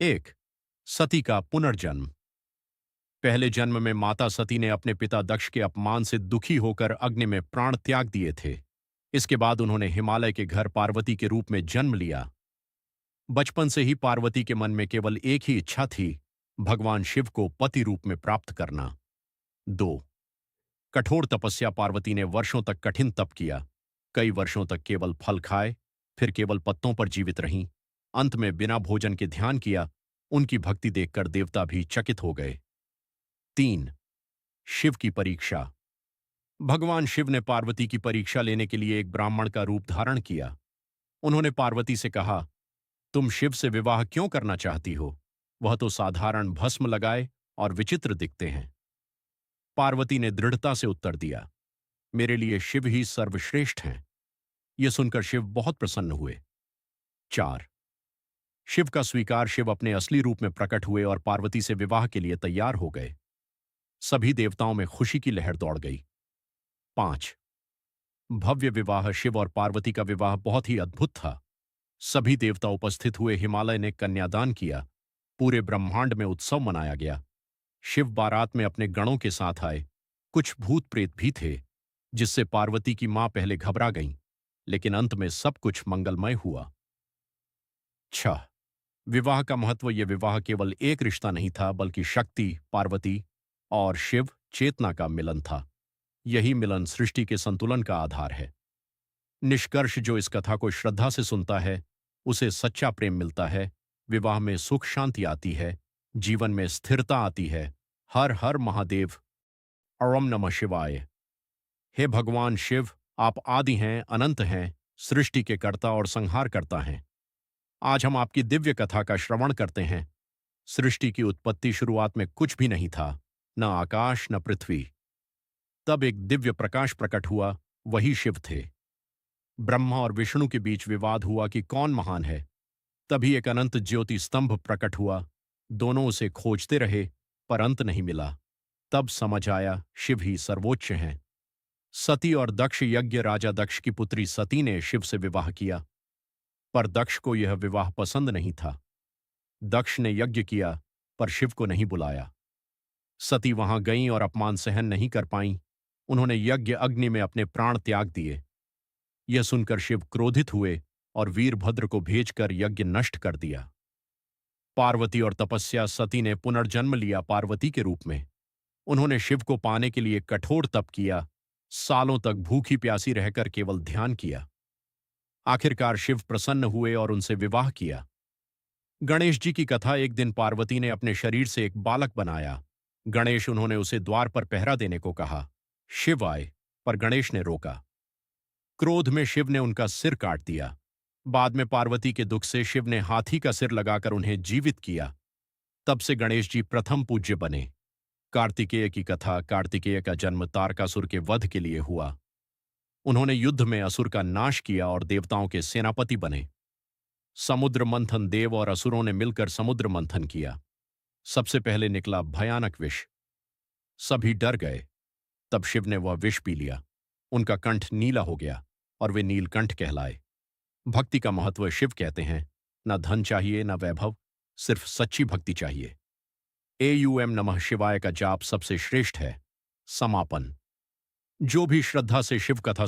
एक, सती का पुनर्जन्म। पहले जन्म में माता सती ने अपने पिता दक्ष के अपमान से दुखी होकर अग्नि में प्राण त्याग दिए थे। इसके बाद उन्होंने हिमालय के घर पार्वती के रूप में जन्म लिया। बचपन से ही पार्वती के मन में केवल एक ही इच्छा थी, भगवान शिव को पति रूप में प्राप्त करना। दो, कठोर तपस्या। पार्वती ने वर्षों तक कठिन तप किया। कई वर्षों तक केवल फल खाए, फिर केवल पत्तों पर जीवित रहीं। अंत में बिना भोजन के ध्यान किया। उनकी भक्ति देखकर देवता भी चकित हो गए। तीन, शिव की परीक्षा। भगवान शिव ने पार्वती की परीक्षा लेने के लिए एक ब्राह्मण का रूप धारण किया। उन्होंने पार्वती से कहा, तुम शिव से विवाह क्यों करना चाहती हो? वह तो साधारण भस्म लगाए और विचित्र दिखते हैं। पार्वती ने दृढ़ता से उत्तर दिया, मेरे लिए शिव ही सर्वश्रेष्ठ हैं। यह सुनकर शिव बहुत प्रसन्न हुए। चार, शिव का स्वीकार। शिव अपने असली रूप में प्रकट हुए और पार्वती से विवाह के लिए तैयार हो गए। सभी देवताओं में खुशी की लहर दौड़ गई। पांच, भव्य विवाह। शिव और पार्वती का विवाह बहुत ही अद्भुत था। सभी देवता उपस्थित हुए। हिमालय ने कन्यादान किया। पूरे ब्रह्मांड में उत्सव मनाया गया। शिव बारात में अपने गणों के साथ आए। कुछ भूत प्रेत भी थे, जिससे पार्वती की मां पहले घबरा गईं, लेकिन अंत में सब कुछ मंगलमय हुआ। छह, विवाह का महत्व। यह विवाह केवल एक रिश्ता नहीं था, बल्कि शक्ति, पार्वती और शिव चेतना का मिलन था। यही मिलन सृष्टि के संतुलन का आधार है। निष्कर्ष, जो इस कथा को श्रद्धा से सुनता है, उसे सच्चा प्रेम मिलता है। विवाह में सुख शांति आती है। जीवन में स्थिरता आती है। हर हर महादेव। ओम नमः शिवाय। हे भगवान शिव, आप आदि हैं, अनंत हैं, सृष्टि के कर्ता और संहार करता हैं। आज हम आपकी दिव्य कथा का श्रवण करते हैं। सृष्टि की उत्पत्ति। शुरुआत में कुछ भी नहीं था, न आकाश न पृथ्वी। तब एक दिव्य प्रकाश प्रकट हुआ, वही शिव थे। ब्रह्मा और विष्णु के बीच विवाद हुआ कि कौन महान है। तभी एक अनंत ज्योति स्तंभ प्रकट हुआ। दोनों उसे खोजते रहे, पर अंत नहीं मिला। तब समझ आया, शिव ही सर्वोच्च हैं। सती और दक्ष यज्ञ। राजा दक्ष की पुत्री सती ने शिव से विवाह किया, पर दक्ष को यह विवाह पसंद नहीं था। दक्ष ने यज्ञ किया, पर शिव को नहीं बुलाया। सती वहां गईं और अपमान सहन नहीं कर पाईं। उन्होंने यज्ञ अग्नि में अपने प्राण त्याग दिए। यह सुनकर शिव क्रोधित हुए और वीरभद्र को भेजकर यज्ञ नष्ट कर दिया। पार्वती और तपस्या। सती ने पुनर्जन्म लिया पार्वती के रूप में। उन्होंने शिव को पाने के लिए कठोर तप किया। सालों तक भूखी प्यासी रहकर केवल ध्यान किया। आखिरकार शिव प्रसन्न हुए और उनसे विवाह किया। गणेश जी की कथा। एक दिन पार्वती ने अपने शरीर से एक बालक बनाया। गणेश। उन्होंने उसे द्वार पर पहरा देने को कहा। शिव आए, पर गणेश ने रोका। क्रोध में शिव ने उनका सिर काट दिया। बाद में पार्वती के दुख से शिव ने हाथी का सिर लगाकर उन्हें जीवित किया। तब से गणेश जी प्रथम पूज्य बने। कार्तिकेय की कथा। कार्तिकेय का जन्म तारकासुर के वध के लिए हुआ। उन्होंने युद्ध में असुर का नाश किया और देवताओं के सेनापति बने। समुद्र मंथन। देव और असुरों ने मिलकर समुद्र मंथन किया। सबसे पहले निकला भयानक विष। सभी डर गए। तब शिव ने वह विष पी लिया। उनका कंठ नीला हो गया और वे नीलकंठ कहलाए। भक्ति का महत्व। शिव कहते हैं, न धन चाहिए न वैभव, सिर्फ सच्ची भक्ति चाहिए। एयूएम नमः शिवाय का जाप सबसे श्रेष्ठ है। समापन। जो भी श्रद्धा से शिव कथा